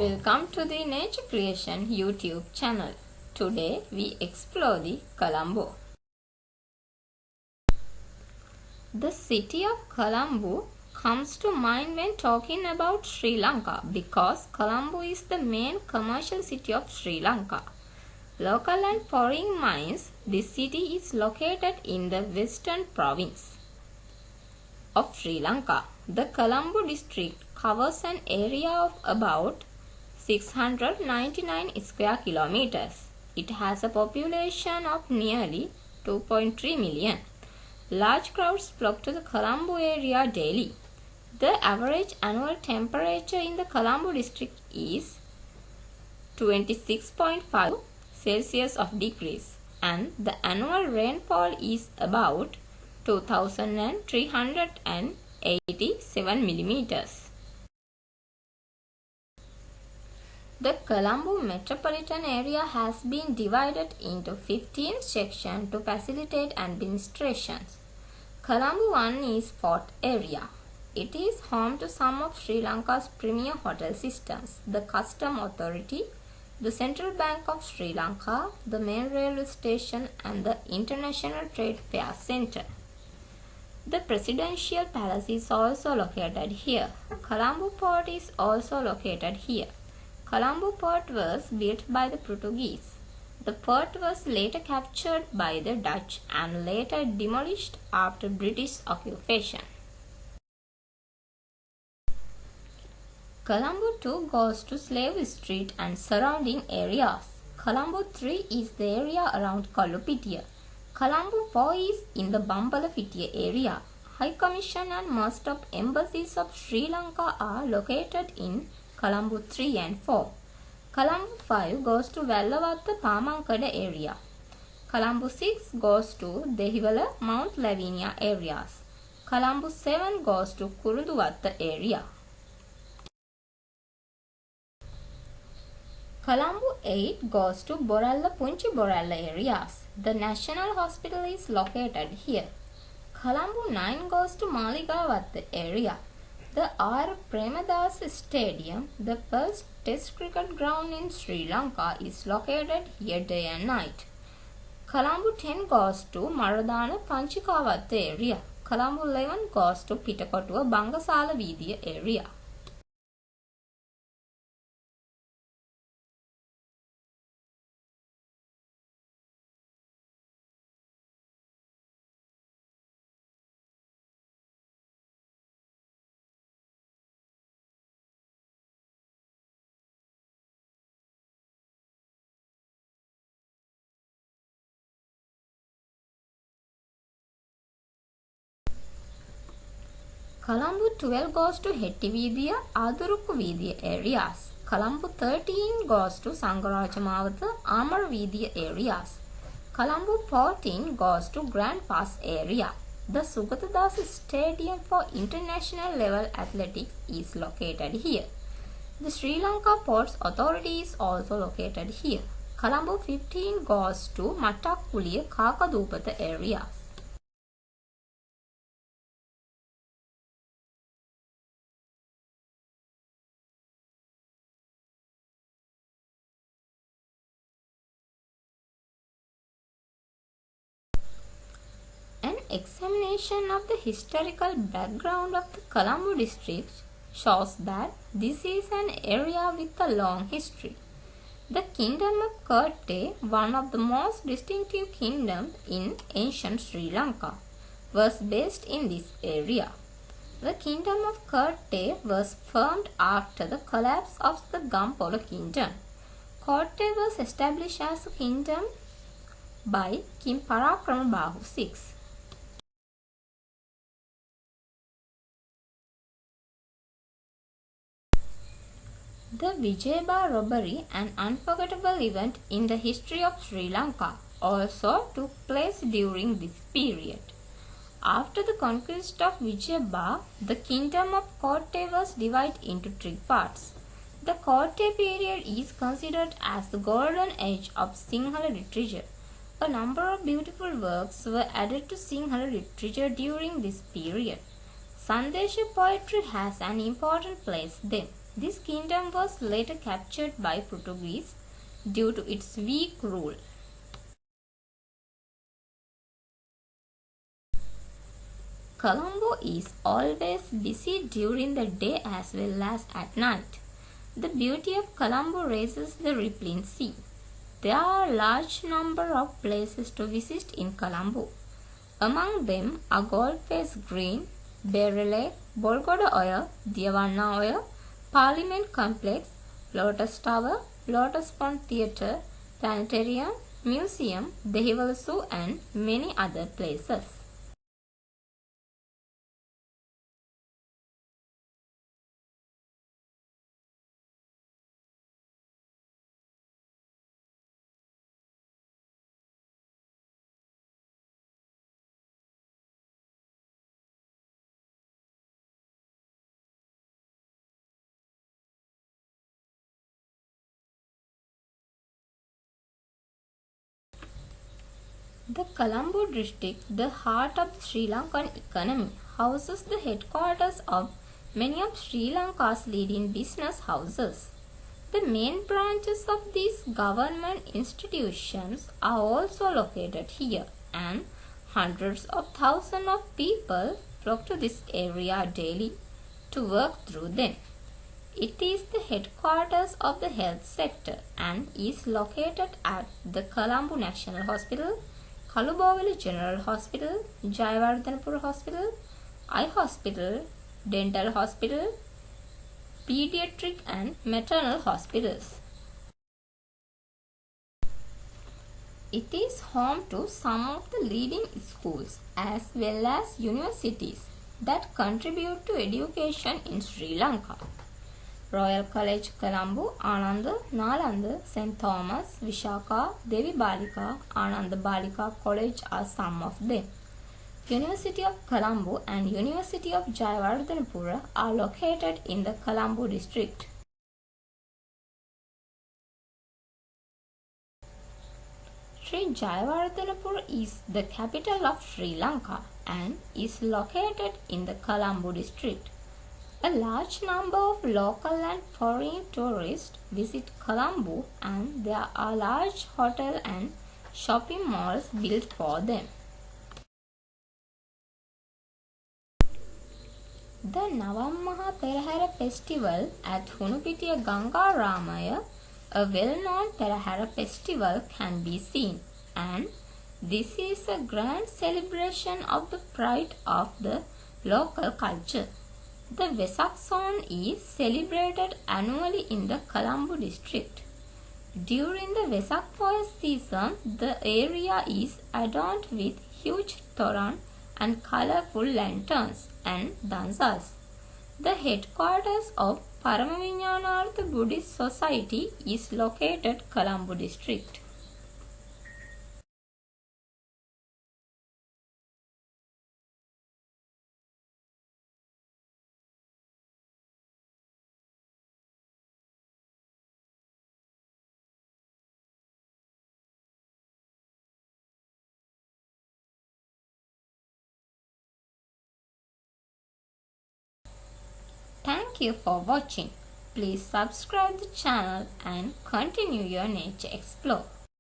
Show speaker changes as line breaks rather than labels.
Welcome to the Nature Creation YouTube channel. Today we explore the Colombo. The city of Colombo comes to mind when talking about Sri Lanka because Colombo is the main commercial city of Sri Lanka. Local and foreign minds, this city is located in the western province of Sri Lanka. The Colombo district covers an area of about 699 square kilometers. It has a population of nearly 2.3 million. Large crowds flock to the Colombo area daily. The average annual temperature in the Colombo district is 26.5 Celsius of degrees and the annual rainfall is about 2387 millimeters. The Colombo metropolitan area has been divided into 15 sections to facilitate administration. Colombo 1 is Fort area. It is home to some of Sri Lanka's premier hotel systems, the Custom Authority, the Central Bank of Sri Lanka, the main railway station and the International Trade Fair Centre. The Presidential Palace is also located here. Colombo Port is also located here. Colombo Port was built by the Portuguese. The port was later captured by the Dutch and later demolished after British occupation. Colombo 2 goes to Slave Street and surrounding areas. Colombo 3 is the area around Kolupitia. Colombo 4 is in the Bambalapitiya area. High Commission and most of embassies of Sri Lanka are located in Colombo 3 and 4. Colombo 5 goes to Vellavatta Pamankada area. Colombo 6 goes to Dehiwala Mount Lavinia areas. Colombo 7 goes to Kurunduwatta area. Colombo 8 goes to Boralla Punchi Boralla areas. The National Hospital is located here. Colombo 9 goes to Maligavatta area. The R. Premadasa Stadium, the first test cricket ground in Sri Lanka, is located here day and night. Colombo 10 goes to Maradana Panchikavatta area. Colombo 11 goes to Pitakotuwa Bangasala Veediya area. Colombo 12 goes to Hettiveediya, Adurukku Veediya areas. Colombo 13 goes to Sangarajamawatha, Amar Veediya areas. Colombo 14 goes to Grand Pass area. The Sugatadasa Stadium for international level athletics is located here. The Sri Lanka Ports Authority is also located here. Colombo 15 goes to Mattakuliya, Kakadupatha areas. An examination of the historical background of the Colombo district shows that this is an area with a long history. The Kingdom of Kotte, one of the most distinctive kingdoms in ancient Sri Lanka, was based in this area. The Kingdom of Kotte was formed after the collapse of the Gampola Kingdom. Kotte was established as a kingdom by King Parakramabahu VI. The Vijayabha robbery, an unforgettable event in the history of Sri Lanka, also took place during this period. After the conquest of Vijayabha, the kingdom of Kotte was divided into three parts. The Kotte period is considered as the golden age of Sinhala literature. A number of beautiful works were added to Sinhala literature during this period. Sandesha poetry has an important place then. This kingdom was later captured by Portuguese due to its weak rule. Colombo is always busy during the day as well as at night. The beauty of Colombo raises the rippling sea. There are a large number of places to visit in Colombo. Among them are Goldface Green, Berry Lake, Bolgoda Oil, Diavanna Oil, Parliament Complex, Lotus Tower, Lotus Pond Theatre, Planetarium, Museum, Dehiwala Zoo and many other places. The Colombo district, the heart of the Sri Lankan economy, houses the headquarters of many of Sri Lanka's leading business houses. The main branches of these government institutions are also located here, and hundreds of thousands of people flock to this area daily to work through them. It is the headquarters of the health sector and is located at the Colombo National Hospital, Kalubowali General Hospital, Jayawardhanapura Hospital, Eye Hospital, Dental Hospital, Pediatric and Maternal Hospitals. It is home to some of the leading schools as well as universities that contribute to education in Sri Lanka. Royal College Colombo, Ananda, Nalanda, St. Thomas, Vishaka, Devi Balika, Ananda Balika College are some of them. University of Colombo and University of Jayawardhanapura are located in the Colombo district. Sri Jayawardhanapura is the capital of Sri Lanka and is located in the Colombo district. A large number of local and foreign tourists visit Colombo and there are large hotels and shopping malls built for them. The Navammaha Perahara festival at Hunupitiya Ganga Ramaya, a well-known Perahara festival, can be seen, and this is a grand celebration of the pride of the local culture. The Vesak Sawan is celebrated annually in the Colombo district. During the Vesak fire season, the area is adorned with huge toran and colorful lanterns and dansas. The headquarters of Paramaviññānārtha Buddhist Society is located Colombo district. Thank you for watching. Please subscribe the channel and continue your nature explore.